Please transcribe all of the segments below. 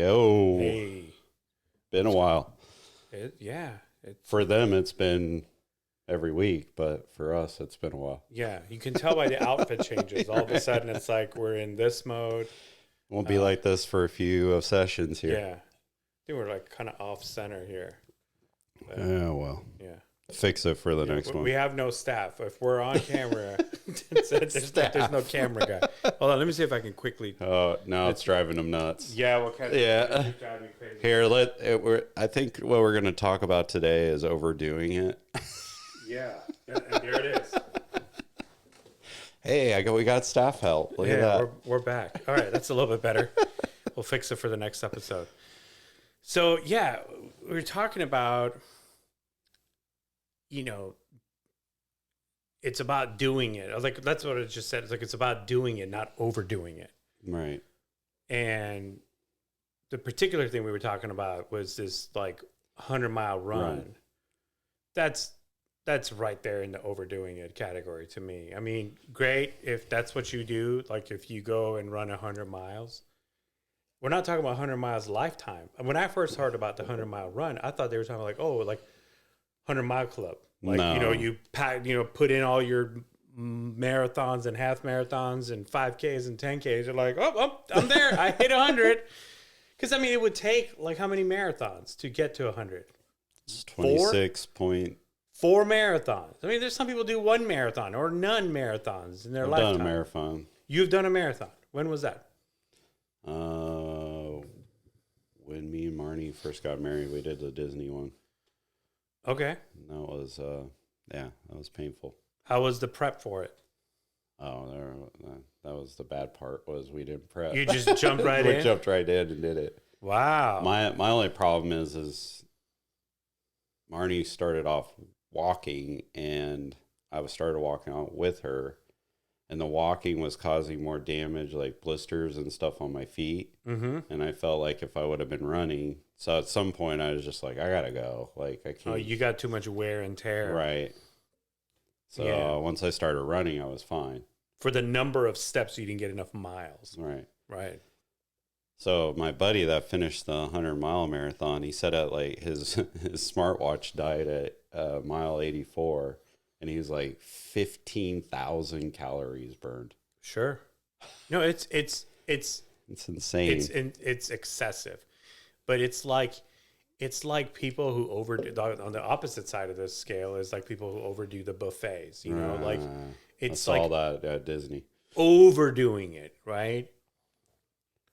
Yo. Hey. Been a while. Yeah. For them, it's been every week, but for us, it's been a while. Yeah. You can tell by the outfit changes. All of a sudden, it's like we're in this mode. Won't be like this for a few sessions here. Yeah. I think we're like kind of off center here. But, Well. Yeah. Fix it for the next one. We have no staff. If we're on camera, there's no camera guy. Hold on, let me see if I can quickly. Oh, now it's driving them nuts. Yeah, what kind of? Yeah. It's driving me crazy. Here, I think what we're going to talk about today is overdoing it. Yeah, and there it is. Hey, we got staff help. Look at that. We're back. All right, that's a little bit better. We'll fix it for the next episode. So yeah, we were talking about. It's about doing it. I was like, that's what it just said. It's like, it's about doing it, not overdoing it. Right. And the particular thing we were talking about was this like 100-mile run. That's right there in the overdoing it category to me. I mean, great if that's what you do. Like if you go and run 100 miles, we're not talking about 100 miles lifetime. When I first heard about the 100-mile run, I thought they were talking like, 100-mile club. Like, no. You put in all your marathons and half marathons and 5Ks and 10Ks. You're like, I'm there. I hit 100. Because, I mean, it would take, like, how many marathons to get to 100? It's 26 point. 4 marathons. I mean, there's some people do 1 marathon or none marathons in their lifetime. I've done a marathon. You've done a marathon. When was that? When me and Marnie first got married, we did the Disney one. Okay. And that was, that was painful. How was the prep for it? Oh, that was the bad part, was we didn't prep. You just jumped right in? We jumped right in and did it. Wow. My only problem is Marnie started off walking, and I started walking out with her, and the walking was causing more damage, like blisters and stuff on my feet. Mm-hmm. And I felt like if I would have been running, so at some point I was just like, I gotta go. Like I can't. Oh, you got too much wear and tear. Right. So once I started running, I was fine. For the number of steps, you didn't get enough miles. Right. Right. So my buddy that finished the 100-mile marathon, he said at like his smartwatch died at mile 84, and he was like 15,000 calories burned. Sure. No, it's insane. It's excessive, but it's like people who overdo. On the opposite side of this scale is like people who overdo the buffets. Like it's I saw like that at Disney. Overdoing it, right?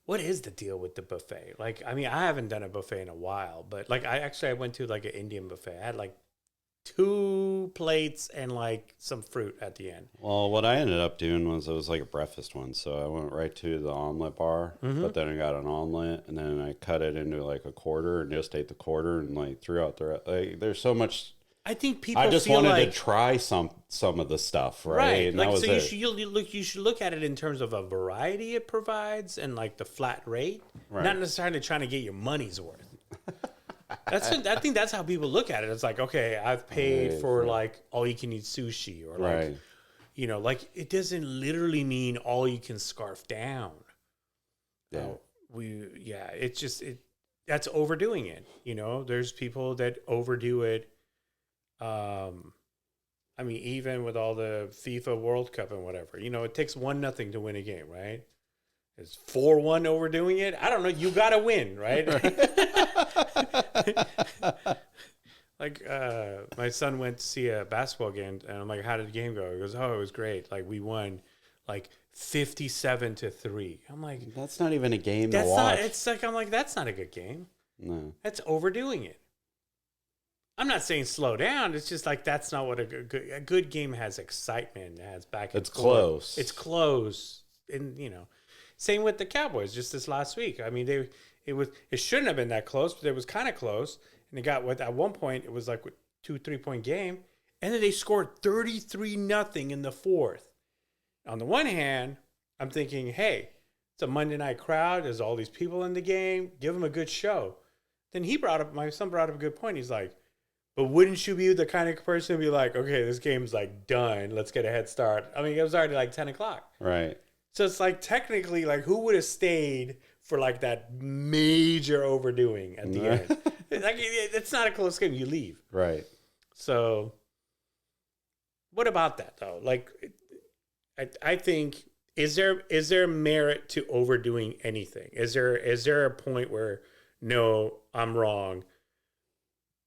What is the deal with the buffet? Like, I mean, I haven't done a buffet in a while, but like I went to like an Indian buffet. I had like 2 plates and like some fruit at the end. Well, what I ended up doing was it was like a breakfast one. So I went right to the omelet bar, but then I got an omelet, and then I cut it into like a quarter and just ate the quarter and like threw out the rest. Like, there's so much. I think people. I just feel wanted like, to try some of the stuff, right? Right. And like, that was so it. you should look at it in terms of a variety it provides and like the flat rate, Right. not necessarily trying to get your money's worth. I think that's how people look at it. It's like, okay, I've paid for like all you can eat sushi, or like, Right. like it doesn't literally mean all you can scarf down. Yeah. It's just that's overdoing it. There's people that overdo it. I mean, even with all the FIFA World Cup and whatever, it takes 1-0 to win a game, right? Is 4-1 overdoing it? I don't know. You got to win, right? Like, my son went to see a basketball game, and I'm like, how did the game go? He goes, oh, it was great. Like, we won like 57-3. I'm like, That's not even a game to that's watch. not, it's like, I'm like, that's not a good game. No. That's overdoing it. I'm not saying slow down. It's just like that's not what a good game has. Excitement, it has back and It's forth. close. It's close, and same with the Cowboys. Just this last week, I mean, it shouldn't have been that close, but it was kind of close, and it got at one point it was like a 2-3 point game, and then they scored 33-0 in the fourth. On the one hand, I'm thinking, hey, it's a Monday night crowd. There's all these people in the game. Give them a good show. Then my son brought up a good point. He's like, but wouldn't you be the kind of person to be like, okay, this game's like done. Let's get a head start. I mean, it was already like 10 o'clock. Right. So it's like technically like who would have stayed for like that major overdoing at the end. Like it's not a close game. You leave. Right. So, what about that though? Like, I think is there merit to overdoing anything? Is there a point where no, I'm wrong.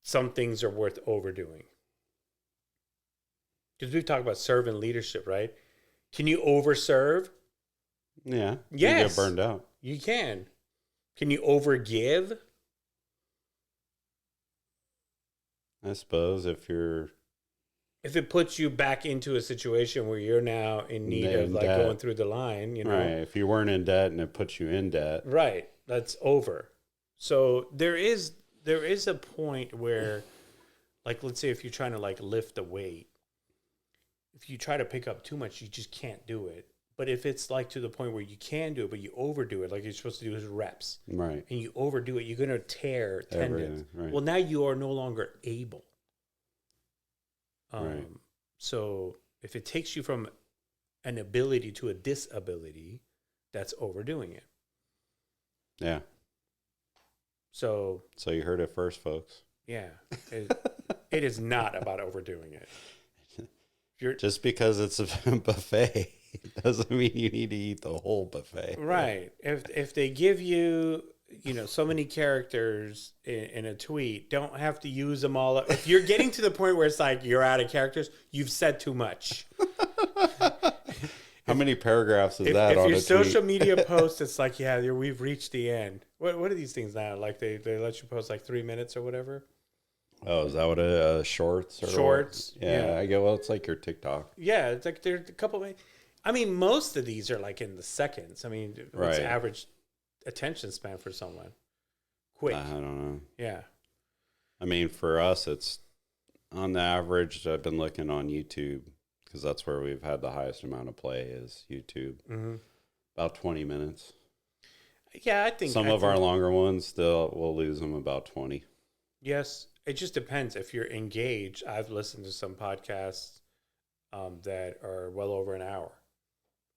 Some things are worth overdoing. Because we talk about servant leadership, right? Can you overserve? Yeah. Yes. You get burned out. You can. Can you overgive? I suppose if it puts you back into a situation where you're now in need of like debt. Going through the line, you know. Right. If you weren't in debt and it puts you in debt. Right. That's over. So there is a point where, like, let's say if you're trying to like lift a weight, if you try to pick up too much, you just can't do it. But if it's like to the point where you can do it, but you overdo it, like you're supposed to do is reps, right? And you overdo it, you're going to tear tendons. Right. Well, now you are no longer able. Right. So if it takes you from an ability to a disability, that's overdoing it. Yeah. So you heard it first, folks. Yeah, it is not about overdoing it. Just because it's a buffet doesn't mean you need to eat the whole buffet. Right. If they give you, so many characters in a tweet, don't have to use them all. If you're getting to the point where it's like you're out of characters, you've said too much. How many paragraphs is that on a tweet? If your social media post, it's like, we've reached the end. What are these things now? Like they let you post like 3 minutes or whatever? Oh, is that what a shorts? Shorts. Yeah, I go, well, it's like your TikTok. Yeah, it's like there's a couple of, I mean, most of these are like in the seconds. I mean, what's the average attention span for someone? Quick. I don't know. Yeah. I mean, for us, it's on the average, I've been looking on YouTube because that's where we've had the highest amount of play is YouTube. Mm-hmm. About 20 minutes. Yeah, I think some of our longer ones, we'll lose them about 20. Yes. It just depends if you're engaged. I've listened to some podcasts that are well over an hour,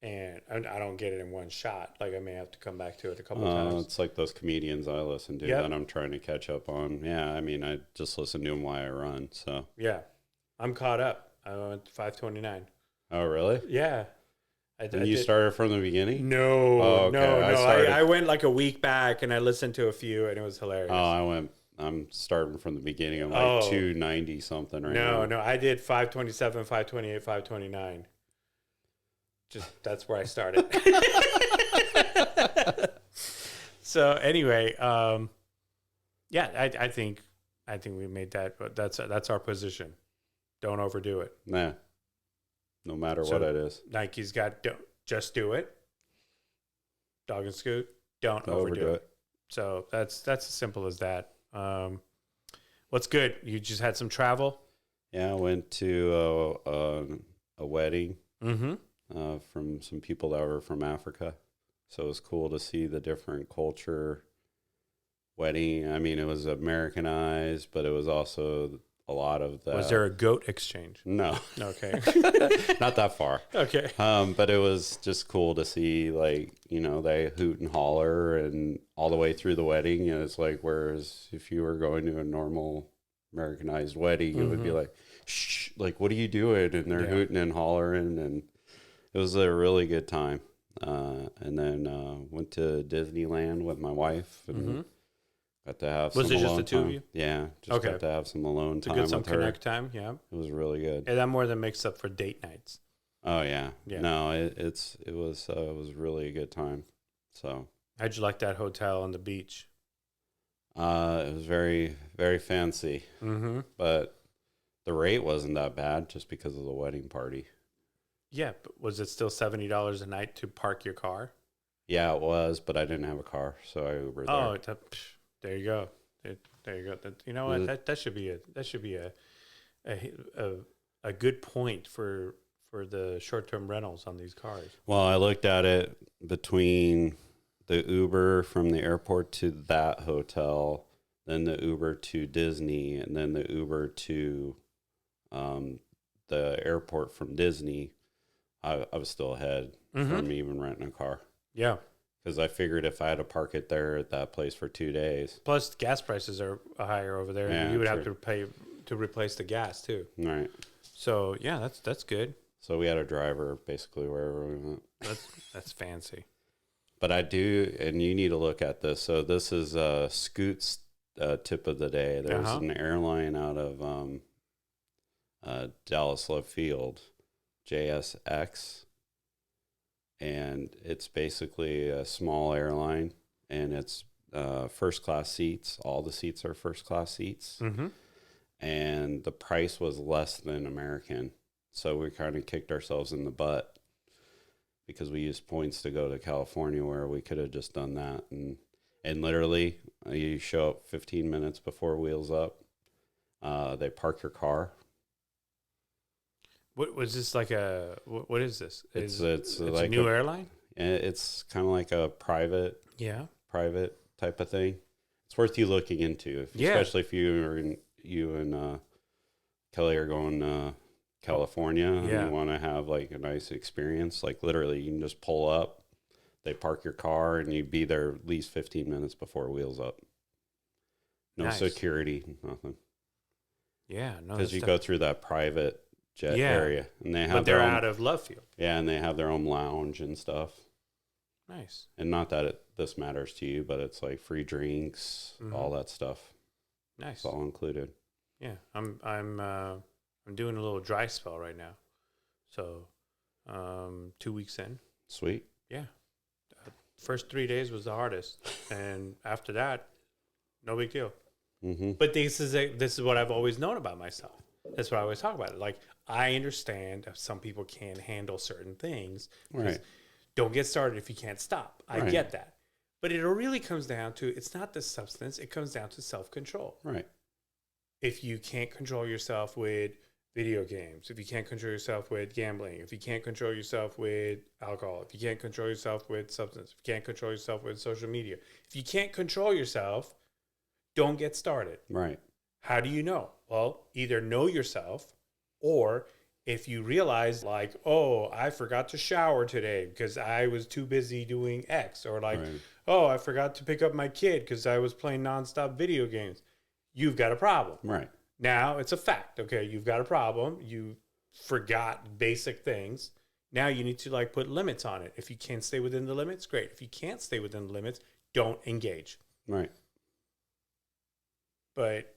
and I don't get it in one shot. Like I may have to come back to it a couple times. It's like those comedians I listen to that I'm trying to catch up on. Yeah, I mean, I just listen to them while I run. So yeah, I'm caught up. I went to 529. Oh, really? Yeah. You started from the beginning? No, okay. no. I went like a week back, and I listened to a few, and it was hilarious. I'm starting from the beginning. I'm like 290 something right now. No, I did 527, 528, 529. That's where I started. So anyway, yeah, I think we made that, but that's our position. Don't overdo it. Nah. No matter what it is. Nike's got just do it. Dog and Scoot, don't overdo it. So that's as simple as that. What's good? You just had some travel? Yeah, I went to a wedding mm-hmm. From some people that were from Africa. So it was cool to see the different culture wedding. I mean, it was Americanized, but it was also a lot of that. Was there a goat exchange? No. Okay. Not that far. Okay. But it was just cool to see, like, they hoot and holler and all the way through the wedding. And it's like, whereas if you were going to a normal Americanized wedding, it would be like, shh, like, what are you doing? And they're hooting and hollering. And it was a really good time. And then went to Disneyland with my wife and got to have some alone time. Was it just the two of you? Yeah. Just got to have some alone time with her. Some connect time, yeah. It was really good. And that more than makes up for date nights. Oh, yeah. No, it was really a good time. So. How'd you like that hotel on the beach? It was very, very fancy. Mm-hmm. But the rate wasn't that bad just because of the wedding party. Yeah, but was it still $70 a night to park your car? Yeah, it was, but I didn't have a car, so I Ubered there. Oh, there you go. There you go. You know what? That should be a good point for the short-term rentals on these cars. Well, I looked at it between the Uber from the airport to that hotel, then the Uber to Disney, and then the Uber to the airport from Disney. I was still ahead from even renting a car. Yeah. because I figured if I had to park it there at that place for 2 days. Plus, gas prices are higher over there. Yeah, You would have true. to pay to replace the gas too. Right. So yeah, that's good. So we had a driver basically wherever we went. That's fancy. But I do, and you need to look at this. So this is Scoot's tip of the day. There's an airline out of Dallas Love Field, JSX, and it's basically a small airline, and it's first class seats. All the seats are first class seats, and the price was less than American. So we kind of kicked ourselves in the butt because we used points to go to California where we could have just done that. And literally, you show up 15 minutes before Wheels Up. They park your car. What was this like a? What is this? It's like like a new airline. It's kind of like a private type of thing. It's worth you looking into, especially if you and Kelly are going California and you want to have like a nice experience. Like literally, you can just pull up, they park your car, and you be there at least 15 minutes before Wheels Up. No security, nothing. Yeah, no, because you go through that private jet area, and they have. But they're out of Love Field. Yeah, and they have their own lounge and stuff. Nice. And not that this matters to you, but it's like free drinks, all that stuff. Nice. It's all included. Yeah, I'm doing a little dry spell right now, so 2 weeks in. Sweet. Yeah, first 3 days was the hardest, and after that, no big deal. But this is what I've always known about myself. That's what I always talk about. It like I understand that some people can't handle certain things. Right. Don't get started if you can't stop. I get that, but it really comes down to it's not the substance. It comes down to self-control. Right. If you can't control yourself with video games, if you can't control yourself with gambling, if you can't control yourself with alcohol, if you can't control yourself with substance, if you can't control yourself with social media, if you can't control yourself, don't get started. Right. How do you know? Well, either know yourself, or if you realize like, oh, I forgot to shower today because I was too busy doing X, or like, oh, I forgot to pick up my kid because I was playing nonstop video games. You've got a problem. Right. Now it's a fact. Okay, you've got a problem. You forgot basic things. Now you need to like put limits on it. If you can't stay within the limits, great. If you can't stay within the limits, don't engage. Right. But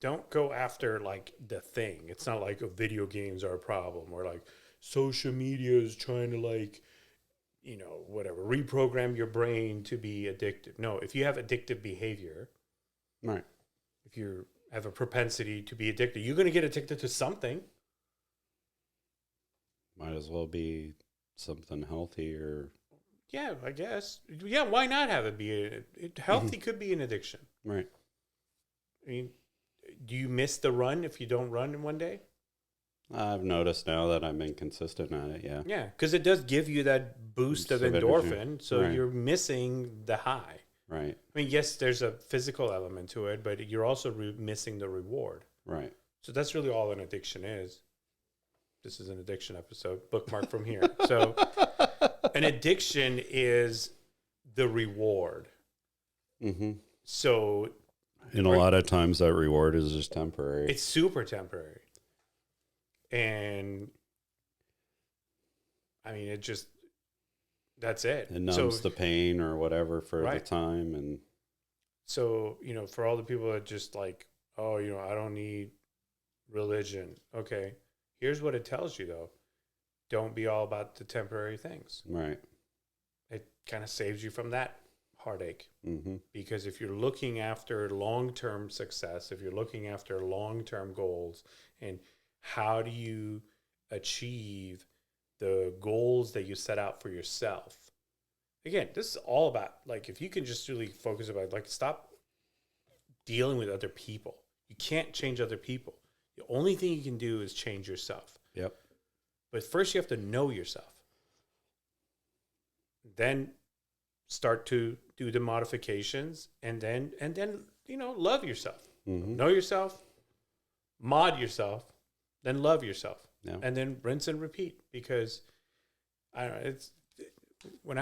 don't go after like the thing. It's not like video games are a problem, or like social media is trying to like, whatever, reprogram your brain to be addictive. No, if you have addictive behavior, right. If you have a propensity to be addicted, you're going to get addicted to something. Might as well be something healthy or. Yeah, I guess. Yeah, why not have it be healthy? Could be an addiction. Right. I mean, do you miss the run if you don't run in one day? I've noticed now that I've been consistent at it, yeah. Yeah, because it does give you that boost of endorphin, energy. so you're missing the high. Right. I mean, yes, there's a physical element to it, but you're also missing the reward. Right. So that's really all an addiction is. This is an addiction episode. Bookmark from here. So an addiction is the reward. So... And a lot of times that reward is just temporary. It's super temporary. And I mean, that's it. It numbs the pain or whatever for the time. And so, for all the people that just like, oh, I don't need religion. Okay. Here's what it tells you though. Don't be all about the temporary things. Right. It kind of saves you from that heartache. Because if you're looking after long-term success, if you're looking after long-term goals, and how do you achieve the goals that you set out for yourself? Again, this is all about, like, if you can just really focus about, like, stop dealing with other people. You can't change other people. The only thing you can do is change yourself. Yep. But first you have to know yourself. Then start to do the modifications, and then love yourself. Know yourself, mod yourself, then love yourself. And then rinse and repeat, because I don't know, it's when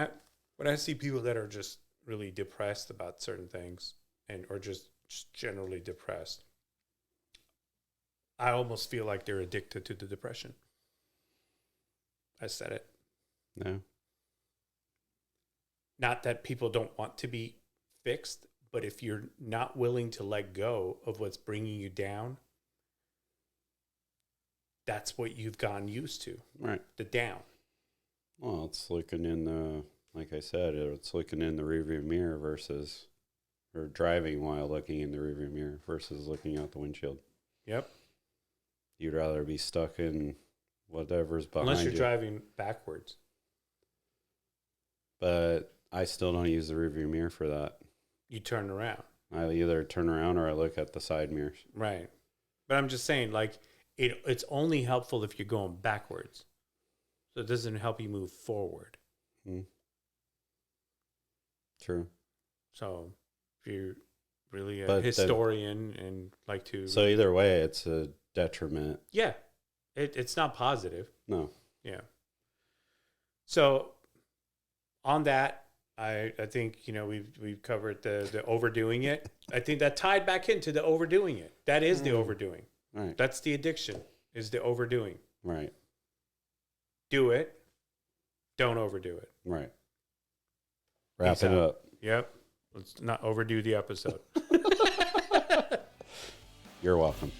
when I see people that are just really depressed about certain things or just generally depressed, I almost feel like they're addicted to the depression. I said it. No. Not that people don't want to be fixed, but if you're not willing to let go of what's bringing you down, that's what you've gotten used to. Right. The down. Well, it's looking in the, like I said, it's looking in the rearview mirror or driving while looking in the rearview mirror versus looking out the windshield. Yep. You'd rather be stuck in whatever's behind you. Unless you're driving backwards. But I still don't use the rearview mirror for that. You turn around. I either turn around or I look at the side mirrors. Right. But I'm just saying, like, it's only helpful if you're going backwards. So it doesn't help you move forward. True. So if you're really a historian and like to... So either way, it's a detriment. Yeah. It's not positive. No. Yeah. So on that, I think, we've covered the overdoing it. I think that tied back into the overdoing it. That is the overdoing. Right. That's the addiction, is the overdoing. Right. Do it. Don't overdo it. Right. Wrap it up. Yep. Let's not overdo the episode. You're welcome.